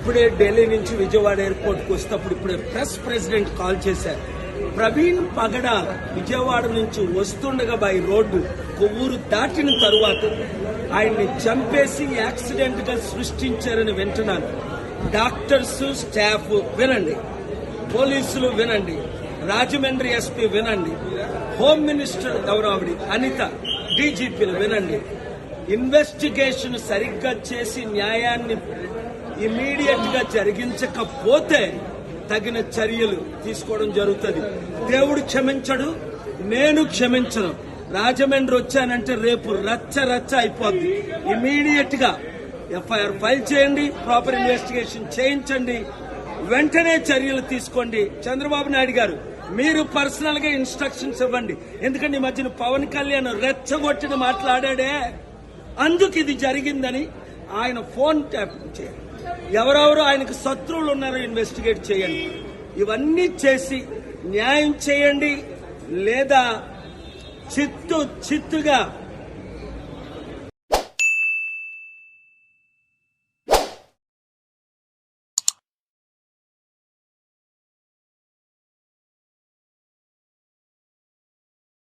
ఇప్పుడే ఢిల్లీ నుంచి విజయవాడ ఎయిర్పోర్ట్కి వస్తేప్పుడు ఇప్పుడే ప్రెసిడెంట్ కాల్ చేశారు. ప్రవీణ్ పగడాల విజయవాడ నుంచి వస్తుండగా బై రోడ్డు కొవ్వూరు దాటిన తరువాత ఆయన్ని చంపేసి యాక్సిడెంట్ గా సృష్టించారని వింటున్నాను. డాక్టర్స్, స్టాఫ్ వినండి, పోలీసులు వినండి, రాజమండ్రి ఎస్పీ వినండి, హోమ్ మినిస్టర్ గౌరవడి అనిత, డీజీపీలు వినండి. ఇన్వెస్టిగేషన్ సరిగ్గా చేసి న్యాయాన్ని ఇమీడియట్ గా జరిగించకపోతే తగిన చర్యలు తీసుకోవడం జరుగుతుంది. దేవుడు క్షమించడు, నేను క్షమించను. రాజమండ్రి వచ్చానంటే రేపు రచ్చ అయిపోద్ది. ఇమీడియట్ గా ఎఫ్ఐఆర్ ఫైల్ చేయండి, ప్రాపర్ ఇన్వెస్టిగేషన్ చేయించండి, వెంటనే చర్యలు తీసుకోండి. చంద్రబాబు నాయుడు గారు మీరు పర్సనల్ గా ఇన్స్ట్రక్షన్స్ ఇవ్వండి. ఎందుకంటే ఈ మధ్యన పవన్ కళ్యాణ్ రెచ్చగొట్టిన మాట్లాడాడే, అందుకు ఇది జరిగిందని ఆయన ఫోన్ ట్యాపింగ్ చేయండి. ఎవరెవరు ఆయనకు శత్రువులు ఉన్నారో ఇన్వెస్టిగేట్ చేయండి. ఇవన్నీ చేసి న్యాయం చేయండి, లేదా చిత్తుగా